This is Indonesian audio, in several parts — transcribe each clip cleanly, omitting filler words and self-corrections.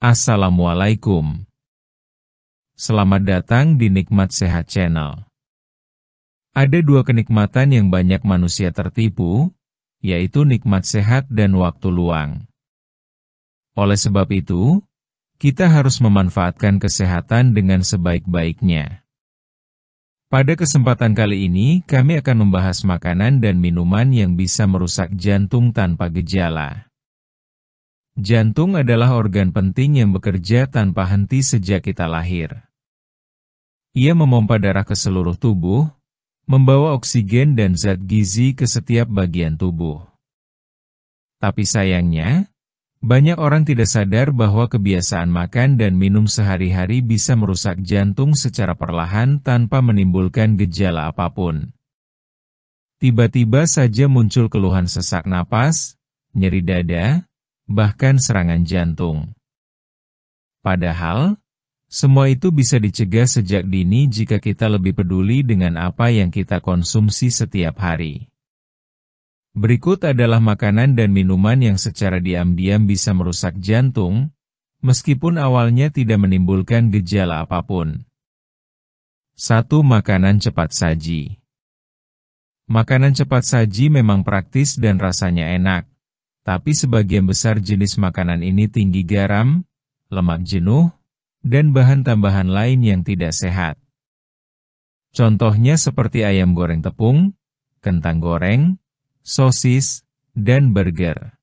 Assalamualaikum. Selamat datang di Nikmat Sehat Channel. Ada dua kenikmatan yang banyak manusia tertipu, yaitu nikmat sehat dan waktu luang. Oleh sebab itu, kita harus memanfaatkan kesehatan dengan sebaik-baiknya. Pada kesempatan kali ini, kami akan membahas makanan dan minuman yang bisa merusak jantung tanpa gejala. Jantung adalah organ penting yang bekerja tanpa henti sejak kita lahir. Ia memompa darah ke seluruh tubuh, membawa oksigen dan zat gizi ke setiap bagian tubuh. Tapi sayangnya, banyak orang tidak sadar bahwa kebiasaan makan dan minum sehari-hari bisa merusak jantung secara perlahan tanpa menimbulkan gejala apapun. Tiba-tiba saja muncul keluhan sesak napas, nyeri dada, bahkan serangan jantung. Padahal, semua itu bisa dicegah sejak dini jika kita lebih peduli dengan apa yang kita konsumsi setiap hari. Berikut adalah makanan dan minuman yang secara diam-diam bisa merusak jantung, meskipun awalnya tidak menimbulkan gejala apapun. 1. Makanan cepat saji. Makanan cepat saji memang praktis dan rasanya enak. Tapi sebagian besar jenis makanan ini tinggi garam, lemak jenuh, dan bahan tambahan lain yang tidak sehat. Contohnya seperti ayam goreng tepung, kentang goreng, sosis, dan burger.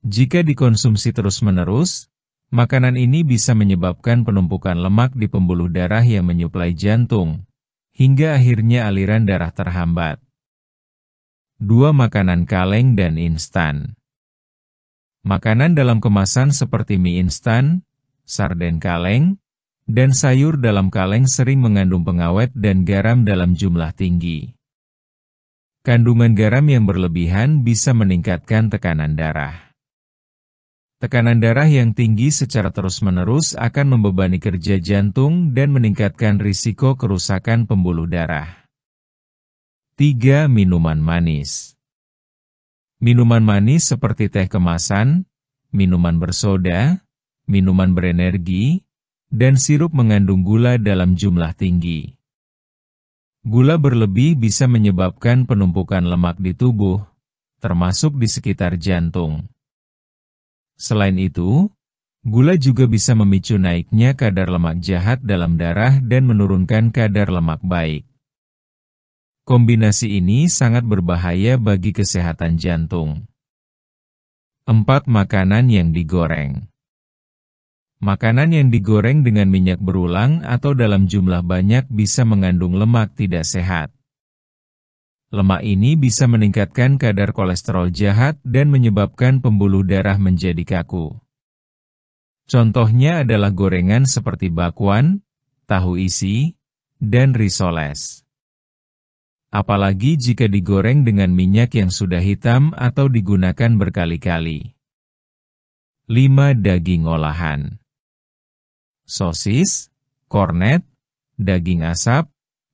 Jika dikonsumsi terus-menerus, makanan ini bisa menyebabkan penumpukan lemak di pembuluh darah yang menyuplai jantung, hingga akhirnya aliran darah terhambat. 2. Makanan kaleng dan instan. Makanan dalam kemasan seperti mie instan, sarden kaleng, dan sayur dalam kaleng sering mengandung pengawet dan garam dalam jumlah tinggi. Kandungan garam yang berlebihan bisa meningkatkan tekanan darah. Tekanan darah yang tinggi secara terus-menerus akan membebani kerja jantung dan meningkatkan risiko kerusakan pembuluh darah. 3. Minuman manis. Minuman manis seperti teh kemasan, minuman bersoda, minuman berenergi, dan sirup mengandung gula dalam jumlah tinggi. Gula berlebih bisa menyebabkan penumpukan lemak di tubuh, termasuk di sekitar jantung. Selain itu, gula juga bisa memicu naiknya kadar lemak jahat dalam darah dan menurunkan kadar lemak baik. Kombinasi ini sangat berbahaya bagi kesehatan jantung. 4. Makanan yang digoreng. Makanan yang digoreng dengan minyak berulang atau dalam jumlah banyak bisa mengandung lemak tidak sehat. Lemak ini bisa meningkatkan kadar kolesterol jahat dan menyebabkan pembuluh darah menjadi kaku. Contohnya adalah gorengan seperti bakwan, tahu isi, dan risoles. Apalagi jika digoreng dengan minyak yang sudah hitam atau digunakan berkali-kali. 5. Daging olahan. Sosis, kornet, daging asap,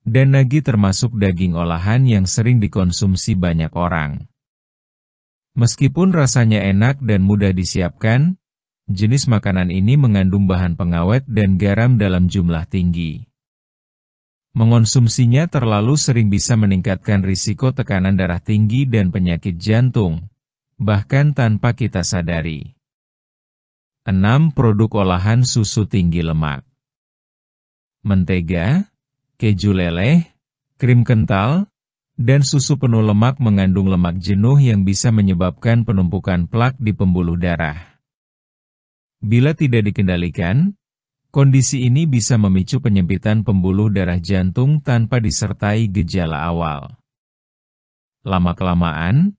dan nagi termasuk daging olahan yang sering dikonsumsi banyak orang. Meskipun rasanya enak dan mudah disiapkan, jenis makanan ini mengandung bahan pengawet dan garam dalam jumlah tinggi. Mengonsumsinya terlalu sering bisa meningkatkan risiko tekanan darah tinggi dan penyakit jantung, bahkan tanpa kita sadari. 6. Produk olahan susu tinggi lemak. Mentega, keju leleh, krim kental, dan susu penuh lemak mengandung lemak jenuh yang bisa menyebabkan penumpukan plak di pembuluh darah. Bila tidak dikendalikan, kondisi ini bisa memicu penyempitan pembuluh darah jantung tanpa disertai gejala awal. Lama-kelamaan,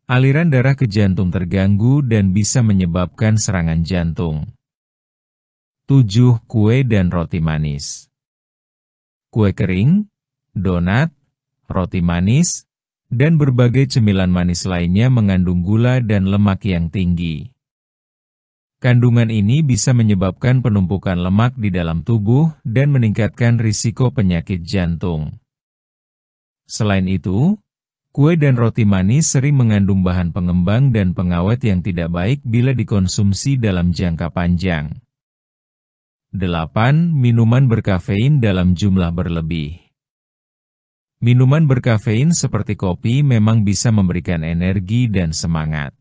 aliran darah ke jantung terganggu dan bisa menyebabkan serangan jantung. 7. Kue dan roti manis. Kue kering, donat, roti manis, dan berbagai cemilan manis lainnya mengandung gula dan lemak yang tinggi. Kandungan ini bisa menyebabkan penumpukan lemak di dalam tubuh dan meningkatkan risiko penyakit jantung. Selain itu, Kue dan roti manis sering mengandung bahan pengembang dan pengawet yang tidak baik bila dikonsumsi dalam jangka panjang. 8. Minuman berkafein dalam jumlah berlebih. Minuman berkafein seperti kopi memang bisa memberikan energi dan semangat.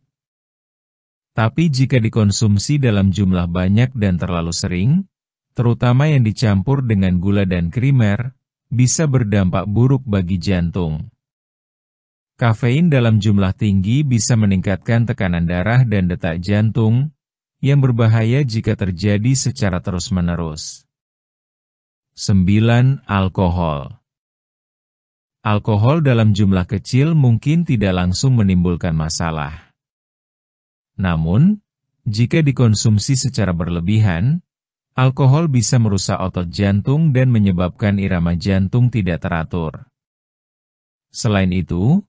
Tapi jika dikonsumsi dalam jumlah banyak dan terlalu sering, terutama yang dicampur dengan gula dan krimer, bisa berdampak buruk bagi jantung. Kafein dalam jumlah tinggi bisa meningkatkan tekanan darah dan detak jantung, yang berbahaya jika terjadi secara terus-menerus. 9. Alkohol. Alkohol dalam jumlah kecil mungkin tidak langsung menimbulkan masalah. Namun, jika dikonsumsi secara berlebihan, alkohol bisa merusak otot jantung dan menyebabkan irama jantung tidak teratur. Selain itu,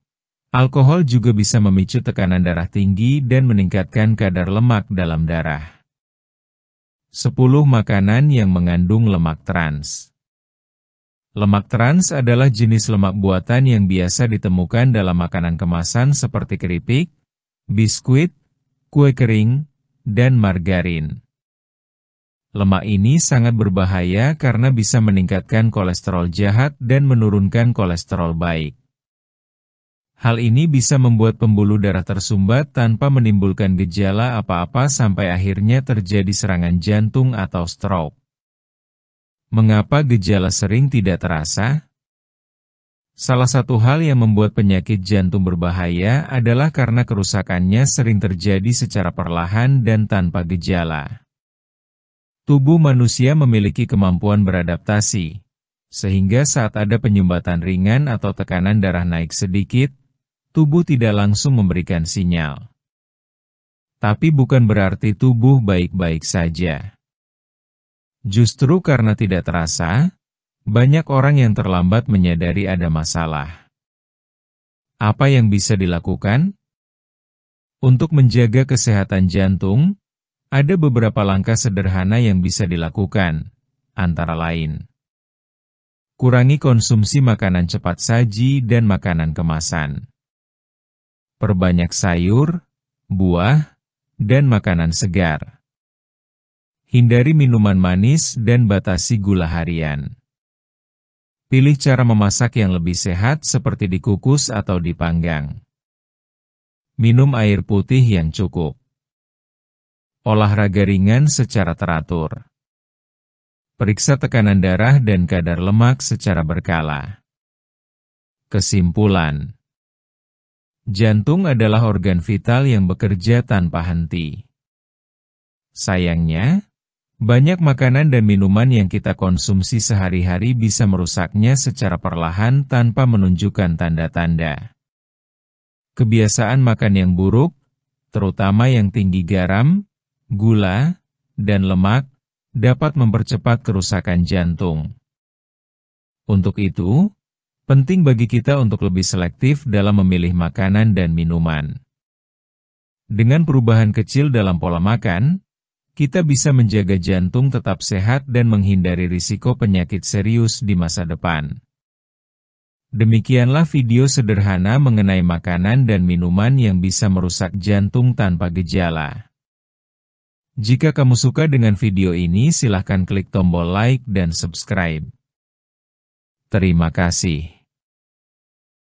alkohol juga bisa memicu tekanan darah tinggi dan meningkatkan kadar lemak dalam darah. 10. Makanan yang mengandung lemak trans. Lemak trans adalah jenis lemak buatan yang biasa ditemukan dalam makanan kemasan seperti keripik, biskuit, kue kering, dan margarin. Lemak ini sangat berbahaya karena bisa meningkatkan kolesterol jahat dan menurunkan kolesterol baik. Hal ini bisa membuat pembuluh darah tersumbat tanpa menimbulkan gejala apa-apa sampai akhirnya terjadi serangan jantung atau stroke. Mengapa gejala sering tidak terasa? Salah satu hal yang membuat penyakit jantung berbahaya adalah karena kerusakannya sering terjadi secara perlahan dan tanpa gejala. Tubuh manusia memiliki kemampuan beradaptasi, sehingga saat ada penyumbatan ringan atau tekanan darah naik sedikit, tubuh tidak langsung memberikan sinyal. Tapi bukan berarti tubuh baik-baik saja. Justru karena tidak terasa, banyak orang yang terlambat menyadari ada masalah. Apa yang bisa dilakukan? Untuk menjaga kesehatan jantung, ada beberapa langkah sederhana yang bisa dilakukan, antara lain: kurangi konsumsi makanan cepat saji dan makanan kemasan. Perbanyak sayur, buah, dan makanan segar. Hindari minuman manis dan batasi gula harian. Pilih cara memasak yang lebih sehat seperti dikukus atau dipanggang. Minum air putih yang cukup. Olahraga ringan secara teratur. Periksa tekanan darah dan kadar lemak secara berkala. Kesimpulan: jantung adalah organ vital yang bekerja tanpa henti. Sayangnya, banyak makanan dan minuman yang kita konsumsi sehari-hari bisa merusaknya secara perlahan tanpa menunjukkan tanda-tanda. Kebiasaan makan yang buruk, terutama yang tinggi garam, gula, dan lemak, dapat mempercepat kerusakan jantung. Untuk itu, penting bagi kita untuk lebih selektif dalam memilih makanan dan minuman. Dengan perubahan kecil dalam pola makan, kita bisa menjaga jantung tetap sehat dan menghindari risiko penyakit serius di masa depan. Demikianlah video sederhana mengenai makanan dan minuman yang bisa merusak jantung tanpa gejala. Jika kamu suka dengan video ini, silahkan klik tombol like dan subscribe. Terima kasih.